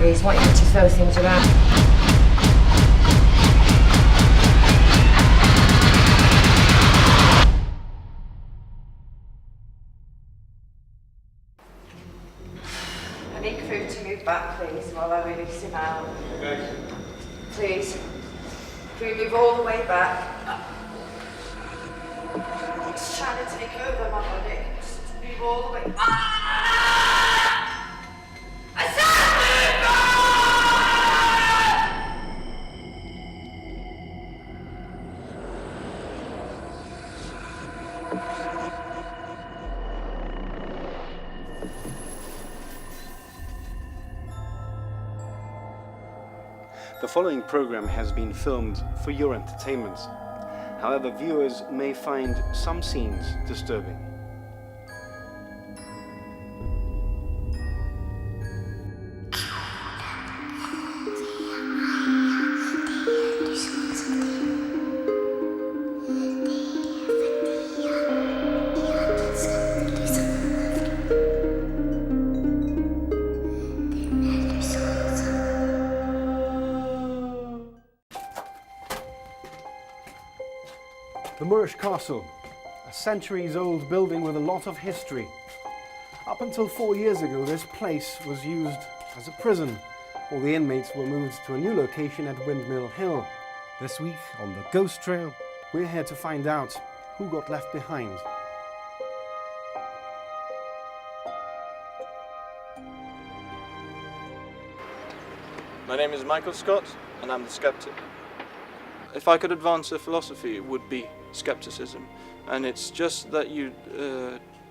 He's wanting you to throw things around. I need crew to move back, please, while I release him out. Okay. Please. Crew, move all the way back. He's trying to take over my body. Just move all the way. I said move back! The following program has been filmed for your entertainment. However, viewers may find some scenes disturbing. The Moorish Castle, a centuries-old building with a lot of history. Up until 4 years ago, this place was used as a prison. All the inmates were moved to a new location at Windmill Hill. This week, on the Ghost Trail, we're here to find out who got left behind. My name is Michael Scott, and I'm the skeptic. If I could advance a philosophy, it would be skepticism, and it's just that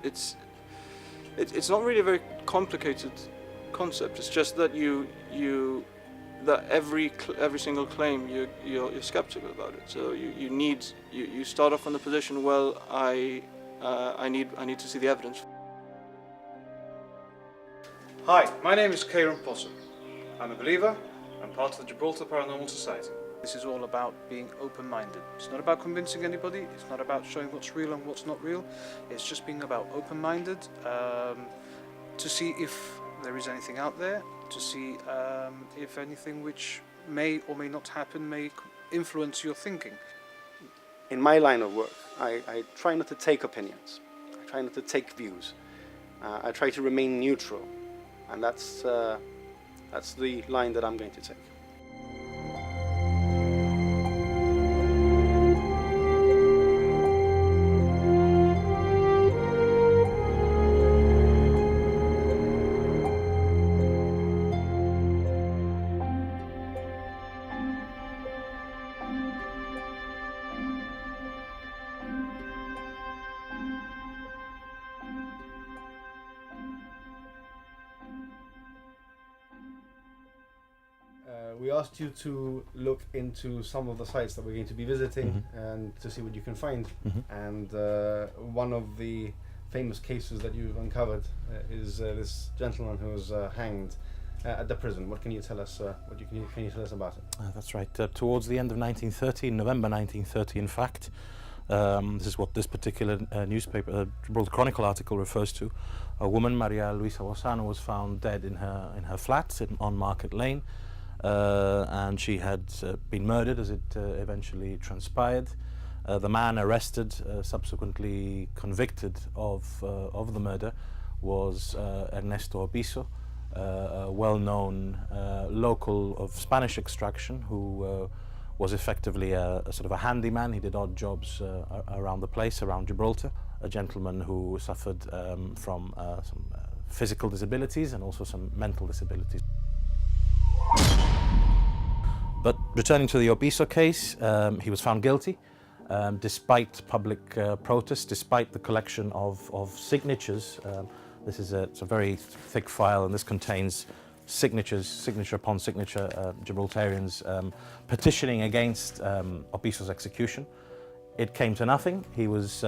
it's not really a very complicated concept. It's just that that every single claim you're skeptical about it. So you start off from the position, well, I need to see the evidence. Hi, my name is Kieran Possum. I'm a believer. I'm part of the Gibraltar Paranormal Society. This is all about being open-minded. It's not about convincing anybody. It's not about showing what's real and what's not real. It's just being about open-minded to see if there is anything out there, to see if anything which may or may not happen may influence your thinking. In my line of work, I try not to take opinions. I try not to take views. I try to remain neutral, and that's the line that I'm going to take. We asked you to look into some of the sites that we're going to be visiting and to see what you can find. And one of the famous cases that you've uncovered is this gentleman who was hanged at the prison. What can you tell us? Can you tell us about it? That's right. Towards the end of 1930, November 1930, in fact, this is what this particular newspaper, Gibraltar Chronicle article refers to. A woman, Maria Luisa Lozano, was found dead in her flat on Market Lane. And she had been murdered, as it eventually transpired. The man arrested, subsequently convicted of the murder, was Ernesto Obiso, a well-known local of Spanish extraction who was effectively a sort of a handyman. He did odd jobs around the place, around Gibraltar. A gentleman who suffered from some physical disabilities and also some mental disabilities. But returning to the Obiso case, he was found guilty despite public protest, despite the collection of signatures. This is it's a very thick file, and this contains signatures, signature upon signature, Gibraltarians petitioning against Obiso's execution. It came to nothing. He was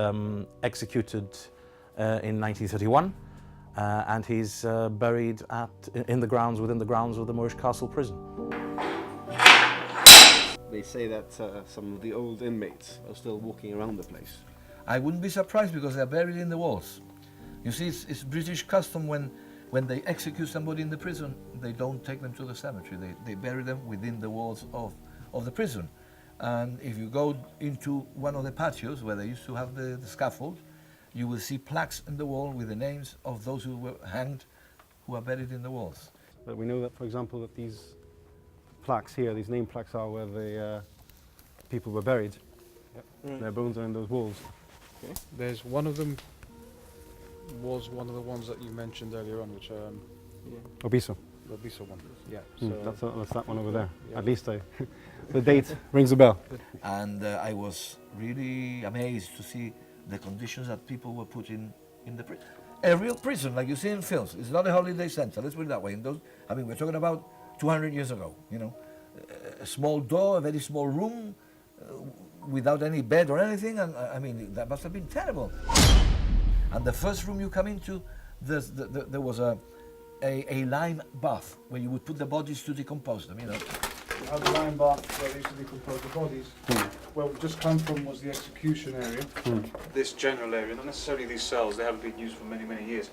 executed in 1931. And he's buried within the grounds of the Moorish Castle prison. They say that some of the old inmates are still walking around the place. I wouldn't be surprised because they're buried in the walls. You see, it's British custom when when they execute somebody in the prison, they don't take them to the cemetery. They bury them within the walls of the prison. And if you go into one of the patios where they used to have the scaffold, you will see plaques in the wall with the names of those who were hanged, who are buried in the walls. But we know that, for example, that these plaques here, these name plaques, are where the people were buried. Yep. Their bones are in those walls. Okay. There's one of them was one of the ones that you mentioned earlier on, which Obiso. the Biso one. Yeah. That's that one over there. Yeah. At least the date rings a bell. And I was really amazed to see the conditions that people were put in the prison. A real prison, like you see in films. It's not a holiday center, let's put it that way. I mean, we're talking about 200 years ago, you know. A small door, a very small room, without any bed or anything, and I mean, that must have been terrible. And the first room you come into, there was a lime bath where you would put the bodies to decompose them, you know. You have the lime bath where they used to decompose the bodies. Where we've just come from was the execution area. This general area, not necessarily these cells, they haven't been used for many, many years.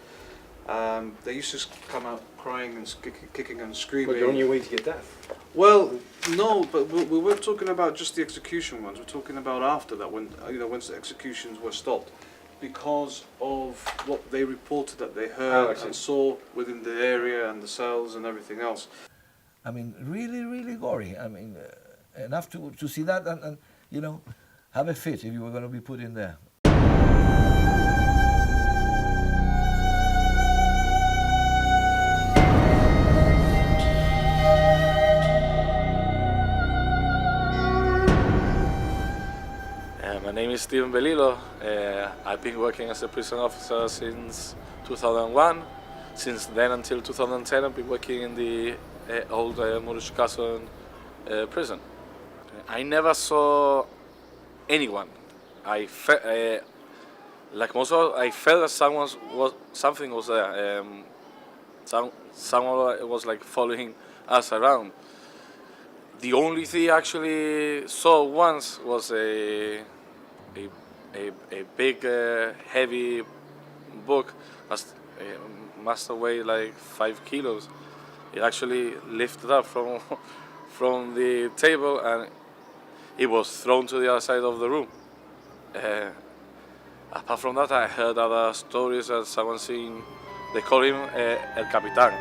They used to come out crying and kicking and screaming. But you're on your way to your death. Well, no, but we weren't talking about just the execution ones. We're talking about after that, when once the executions were stopped, because of what they reported that they heard and saw within the area and the cells and everything else. I mean, really, really gory. I mean, enough to see that and, you know, have a fit if you were going to be put in there. My name is Steven Belilo. I've been working as a prison officer since 2001. Since then until 2010, I've been working in the old Moorish Castle prison. I never saw anyone. I felt I felt that something was there. Someone was like following us around. The only thing I actually saw once was a big heavy book, must weigh like 5 kilos. It actually lifted up from the table and it was thrown to the other side of the room. Apart from that, I heard other stories that someone saying they call him El Capitan.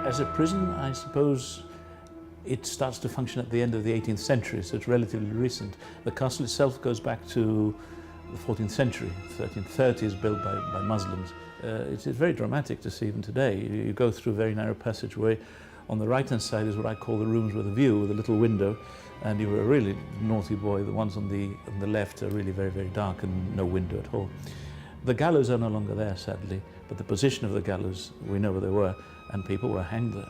As a prison, I suppose it starts to function at the end of the 18th century, so it's relatively recent. The castle itself goes back to the 14th century, 1330s, built by Muslims. It is very dramatic to see even today. You go through a very narrow passageway. On the right-hand side is what I call the rooms with a view, with a little window, and you were a really naughty boy. The ones on the left are really very, very dark and no window at all. The gallows are no longer there, sadly, but the position of the gallows, we know where they were, and people were hanged there.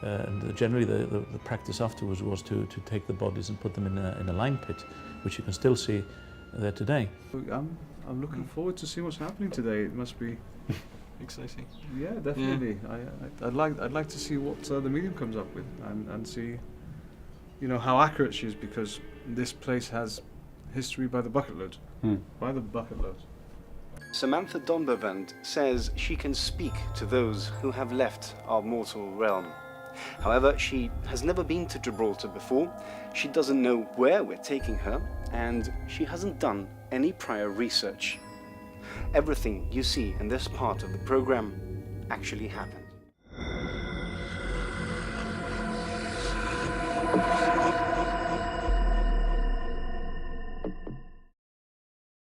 And generally the practice afterwards was to take the bodies and put them in a lime pit, which you can still see there today. I'm looking forward to see what's happening today. It must be Exciting. Yeah, definitely. Yeah. I'd like to see what the medium comes up with and see, you know, how accurate she is, because this place has history by the bucket load. By the bucket load. Samantha Donbevand says she can speak to those who have left our mortal realm. However, she has never been to Gibraltar before, she doesn't know where we're taking her, and she hasn't done any prior research. Everything you see in this part of the program actually happened.